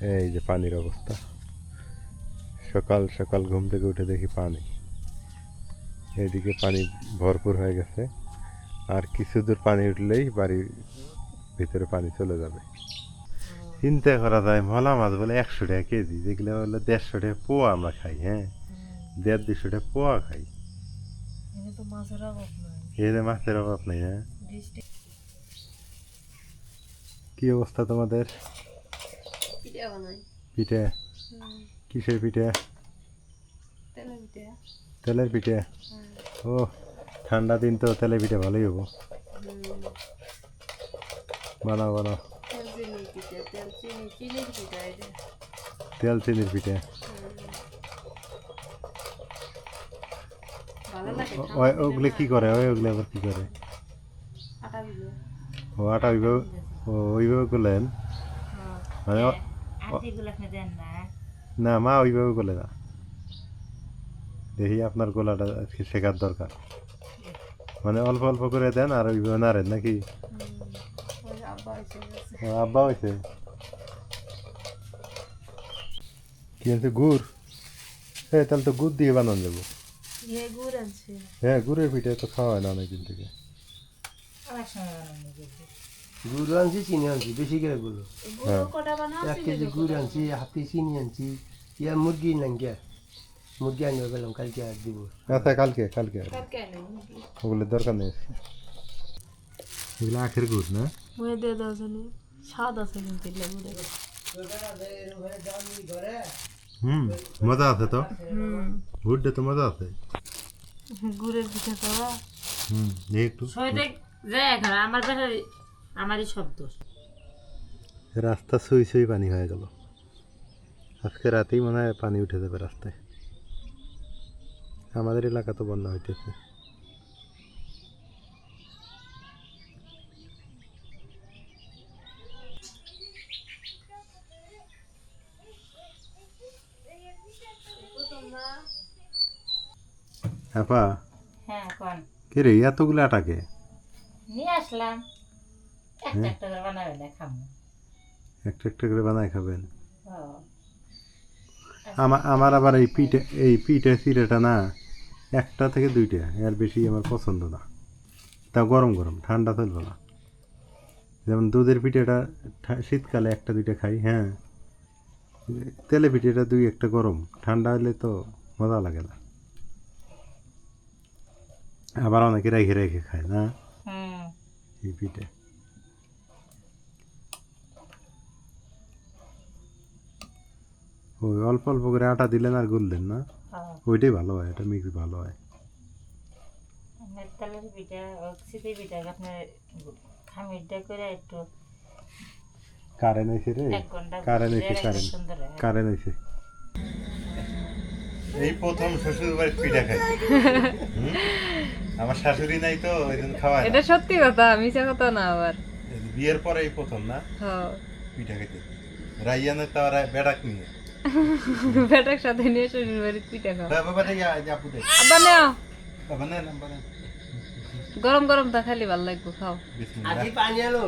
এই যে পানির অবস্থা, সকাল সকাল ঘুম থেকে উঠে দেখি পানি, এইদিকে পানি ভরপুর হয়ে গেছে। আর কিছু দূর পানি উঠলেই বাড়ির ভিতরে পানি চলে যাবে। চিন্তা করা যায় মলা মাছ বলে 100 টাকা কেজি, যেগুলো বলে 150 টাকা পোয়া আমরা খাই। হ্যাঁ, 150-200 টাকা পোয়া খাই। এখানে মাছের অভাব নেই। হ্যাঁ, কি অবস্থা তোমাদের? পিঠে? কিসের পিঠে? তেলের পিঠে। ও, ঠান্ডা দিন তো তেলের পিঠে ভালোই হবো। বানাও বানাও। তেল চিনির পিঠে। ওগুলো কি করে? ওগুলো আবার কি করে? ও, আটা ওইভাবে, ওইভাবে করলেন? মানে না, মা ওইভাবে করলে না। দেখি আপনার গোলাটা আজকে শেখার দরকার। মানে অল্প অল্প করে দেন আর ওইভাবে নাড়েন নাকি? আব্বা হয়েছে কি আছে? গুড়? হ্যাঁ, তাহলে তো গুড় দিয়ে বানানো যাবো। হ্যাঁ, গুড়ের পিঠে তো খাওয়া হয় না অনেকদিন থেকে। গুড় আনছি, চিনি আনছি, বেশি করে গুড়। হ্যাঁ, 1 কেজি গুড় আনছি, হাতে চিনি আনছি। ইয়া মুরগি নাই গিয়া, মুরগি আনবে গেলাম কালকে আর দিব। আচ্ছা, কালকে কালকে ওগুলোর দরকার নেই। এগুলো আখের গুড় না? স্বাদ আছে কিন্তু মজা আছে তো। গুড়টা তো মজা আছে। গুড়ের পিঠা খাওয়া একটু আমারই সব দোষ। রাস্তা সুই সুই পানি হয়ে গেল। আজকে রাতেই মনে হয় পানি উঠে যাবে রাস্তায়। আমাদের এলাকা তো বন্যা হইতেছে। আপা, হ্যাঁ, কোন কে রে এতগুলো আটাকে নিয়ে আসলাম, একটা একটা করে বানাবে না খাবো। একটা একটা করে বানায় খাবেন? ও, আমার আবার এই পিঠে চিড়েটা না, 1টা থেকে 2টা, এর বেশি আমার পছন্দ না। তা গরম গরম, ঠান্ডা চলবে না। যেমন দুধের পিঠেটা শীতকালে 1টা-2টা খাই। হ্যাঁ, তেলে পিঠেটা 2-1টা গরম, ঠান্ডা হলে তো মজা লাগে না। আবার অনেকে রেখে রেখে খায় না এই পিঠে। ওই অল্প অল্প করে আটা দিলেন আর গুললেন না, ওইটাই ভালো হয়। এটা মিক্স ভালো হয়। তেলের পিঠা, শীতের পিঠা আপনার খামিরটা করে একটু কারেন্ট হয়েছে রে, 1 ঘন্টা কারেন্ট হয়েছে, সুন্দর হয়। কারেন্ট হয়েছে। এই প্রথম শ্বশুর বাড়ির পিঠা খাই। আমার শাশুড়ি নাই তো ওই জন্য খাওয়ায় না। এটা সত্যি কথা, মিছা কথা না আবার। বিয়ের পরে এই প্রথম না পিঠা খেতে। রাইয়ানের তো আর বেড়াক নিয়ে বেটার সাথে নিয়ে শ্বশুর বাড়ির পিঠা খাও। বাবা থেকে আপু দেখ, আব্বা নাও, বাবা নেন বাবা নেন। গরম গরম তা খালি ভালো লাগবে, খাও। বিসমিল্লাহ। আজি পানি আনো।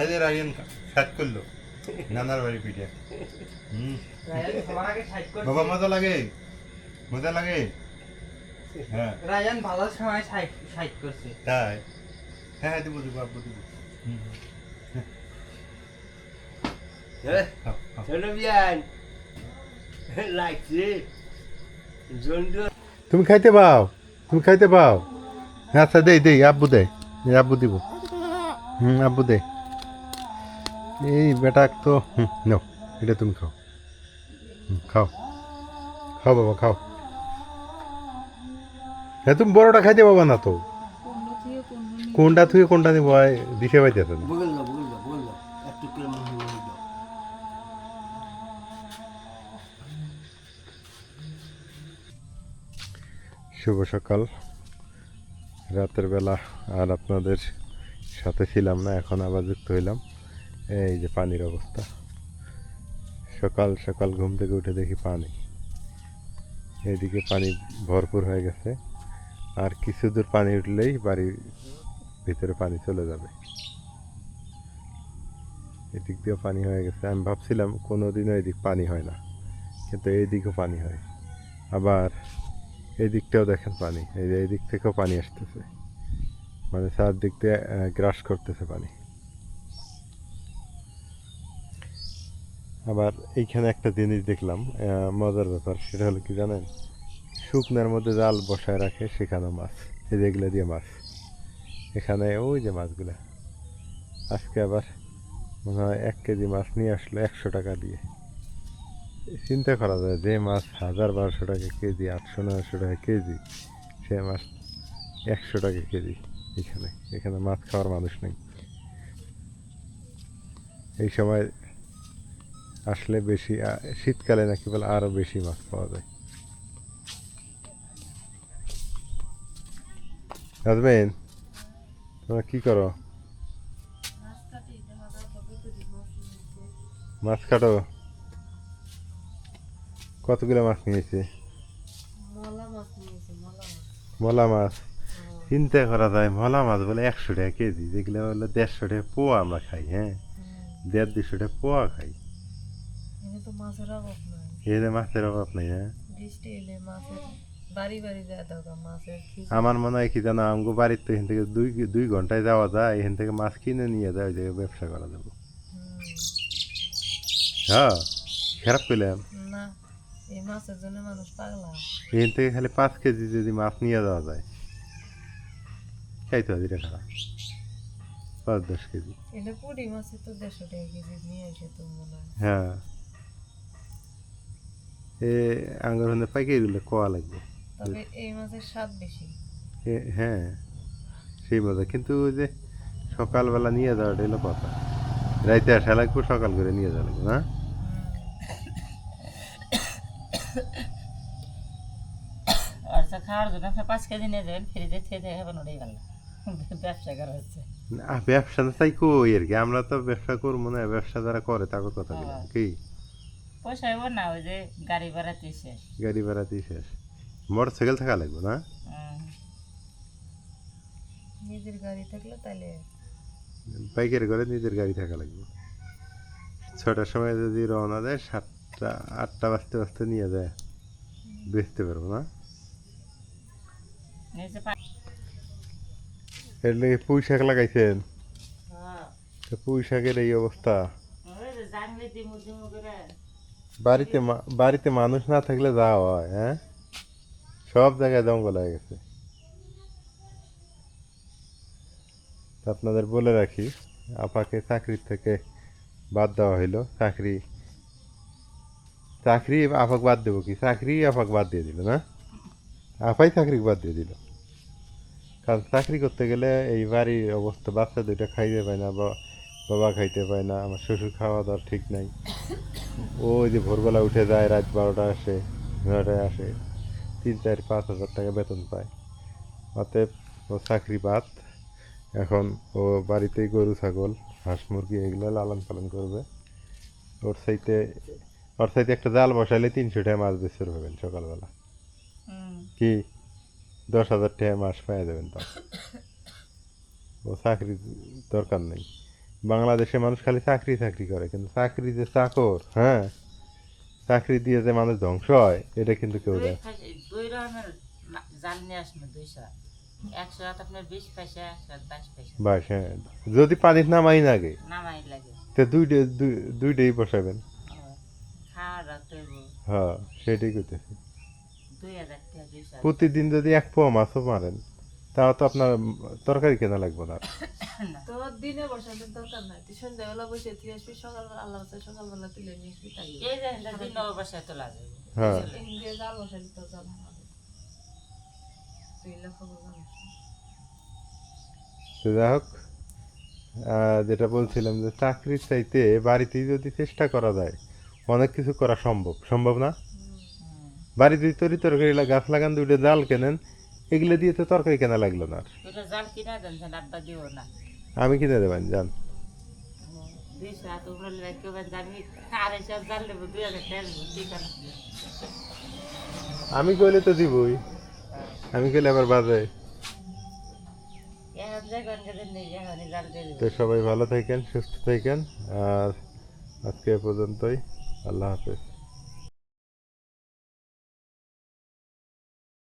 এই যে রাইয়ান সাত করলো নানার বাড়ি পিঠা। সবার আগে সাইড করে বাবা মজা লাগে, মজা লাগে। হ্যাঁ, রায়ান ভালো সময় সাইড করছে। তাই? হ্যাঁ, দিব দিব আপু দিব। খাও, খাও। চলো বিয়ান লাগছে জন্ডু। তুমি খাইতে পাও, তুমি খাইতে পাও। আচ্ছা, দেই দেই, আব্বু দেয়, আব্বু দিব। আব্বু দে। এই বেটা তো নাও, এটা তুমি খাও। খাও খাও বাবা খাও। হ্যাঁ, তুমি বড়টা খাইতে পাবা না তো। কোনটা থেকে কোনটা নিব দিশে পাইতেছে না। বগল দাও বগল দাও বগল দাও একটু করে মন দাও। শুভ সকাল, রাতের বেলা আর আপনাদের সাথে ছিলাম না, এখন আবার যুক্ত হইলাম। এই যে পানির অবস্থা, সকাল সকাল ঘুম থেকে উঠে দেখি পানি, এইদিকে পানি ভরপুর হয়ে গেছে। আর কিছু দূর পানি উঠলেই বাড়ির ভিতরে পানি চলে যাবে। এদিক দিয়েও পানি হয়ে গেছে। আমি ভাবছিলাম কোনোদিনও এদিক পানি হয় না, কিন্তু এইদিকেও পানি হয়। আবার এই দিকটাও দেখেন পানি, এই যে এই দিক থেকেও পানি আসতেছে, মানে চারদিক দিয়ে গ্রাস করতেছে পানি। আবার এইখানে একটা জিনিস দেখলাম মজার ব্যাপার, সেটা হলো কি জানেন, শুকনার মধ্যে জাল বসায় রাখে, সেখানে মাছ, এই যেগুলো দিয়ে মাছ, এখানে ওই যে মাছগুলা, আজকে আবার মনে হয় 1 কেজি মাছ নিয়ে আসলো 100 টাকা দিয়ে। চিন্তা করা যায়, যে মাছ 1000-1200 টাকা কেজি, 800-900 টাকা কেজি, সে মাছ 100 টাকা কেজি। এখানে এখানে মাছ খাওয়ার মানুষ নেই। এই সময় আসলে বেশি, শীতকালে নাকি বলে আরো বেশি মাছ পাওয়া যায়। নাজমিন, তোমরা কি করো? মাছ কাটো? কতগুলো মাছ নিয়েছে? মলা মাছ। চিন্তা করা যায়, মলা মাছ বলে 100 টাকা কেজি, যেগুলো বলে 150 টাকা পোয়া আমরা খাই। হ্যাঁ, 150-200 টাকা পোয়া খাই। এখানে মাছের অভাব নেই। হ্যাঁ, আমার মনে হয় কি জানো, আমগো বাড়ির তো এখান থেকে 2 ঘন্টায় যাওয়া যায়, এখান থেকে মাছ কিনে নিয়ে যায়, ওই জায়গায় ব্যবসা করা যাবে। হ্যাঁ, খারাপ পেলাম। এখান থেকে খালি 5 কেজি যদি মাছ নিয়ে যাওয়া যায়, খাইতে হবে, এটা খারাপ। 5-10 কেজি। হ্যাঁ, এ আঙ্গুর হলে পাইকারিগুলো কোয়া লাগবে। হ্যাঁ, সেই মজা, কিন্তু ওই যে সকালবেলা নিয়ে যাওয়াটা হলো কথা, রাইতে আসা লাগবে, সকাল করে নিয়ে যাওয়া লাগবে না। আচ্ছা, খাওয়ার জন্য আপনি 5 কেজি নিয়ে যাবেন, ফ্রিজে থেকে থেকে খাবেন, ওটাই ভালো। ব্যবসা করা হচ্ছে। ব্যবসা চাই কই আর কি, আমরা তো ব্যবসা করবো না, ব্যবসা যারা করে তাকে কথা বললাম কি, পয়সা হইব না, ওই যে গাড়ি ভাড়াতেই শেষ। গাড়ি ভাড়াতেই শেষ। মোটর সাইকেল থাকা লাগবে না, নিজের গাড়ি থাকলে তাহলে বাইকের করে নিজের গাড়ি থাকা লাগবে। 6টার সময় যদি রওনা দেয়, 7টা-8টা বাজতে বাজতে নিয়ে যায়, বেচতে পারবো না। এর লেগে পুঁই শাক লাগাইছেন, তো পুঁই শাকের এই অবস্থা। বাড়িতে মানুষ না থাকলে যা হয়, হ্যাঁ, সব জায়গায় জঙ্গল হয়ে গেছে। আপনাদের বলে রাখি, আপাকে চাকরির থেকে বাদ দেওয়া হইলো। চাকরি আপাক বাদ দেবো কি, চাকরি আপাক বাদ দিয়ে দিল না, আপাই চাকরি বাদ দিয়ে দিল। কারণ চাকরি করতে গেলে এই বাড়ির অবস্থা, বাচ্চা 2টা খাইতে পায় না, বাবা খাইতে পায় না, আমার শ্বশুর খাওয়া দাওয়ার ঠিক নাই। ওই যে ভোরবেলা উঠে যায়, রাত 12টা আসে, 9টায় আসে, 3-4-5 হাজার টাকা বেতন পায়। অতএব ও চাকরি বাদ। এখন ও বাড়িতেই গরু ছাগল হাঁস মুরগি এগুলো লালন পালন করবে। ওর সাইতে একটা জাল বসাইলে 300 টাকা মাছ বেচতে পারবেন সকালবেলা। কি 10,000 টাকা মাস পাওয়া যাবেন তা। ও চাকরির দরকার নেই। বাংলাদেশে মানুষ খালি চাকরি করে, কিন্তু চাকরি যে চাকর, হ্যাঁ, চাকরি দিয়ে যে মানুষ ধ্বংস হয়, এটা কিন্তু কেউ দেয়। 2 রকমের জাল নিয়ে আসবে, 200, 100 আপনার 20 পয়সা, 122 পয়সা। বাস, হ্যাঁ, যদি পানির নামাই লাগে, নামাই লাগে, তো দুইটাই বসাবেন। খাওয়া রাখতে হইব। হ্যাঁ, সেটাই করতেছি। 2000 টাকা 200। প্রতিদিন যদি 1 পোয়া মাছও মারেন, তাও তো আপনার তরকারি কেনা লাগবে না। তো দিনে বসানোর দরকার নাই, তুই সন্ধ্যাবেলা বসে তুই আসবি, সকালবেলা আল্লাহ সকালবেলা তুলে নিয়ে আসবি, তাই এই যে দিন অবশ্যই তোলা যাবে। হ্যাঁ, জাল বসালি তো জাল হবে, তুই খবর জানিস। তো যাই হোক, যেটা বলছিলাম যে চাকরির চাইতে বাড়িতেই যদি চেষ্টা করা যায়, অনেক কিছু করা সম্ভব না। বাড়িতে তরকারি গাছ লাগান, 2টা জাল কেনেন, এগুলো দিয়ে তো তরকারি কেনা লাগলো না। জাল কিনা দেন, আব্বা দিব না, আমি কিনে দেবেন জান। 200 হাত উপরে রেখে জানি, আর এসব জাল দেব 2000 টাকা ঠিক আছে। আমি কইলে তো দিবই, আমি কইলে আবার বাজে। যে গনকে দিন নেই এখনই জাল দিয়ে তো সবাই ভালো থাকেন, সুস্থ থাকেন, আর আজকে এ পর্যন্তই। আল্লাহ হাফেজ।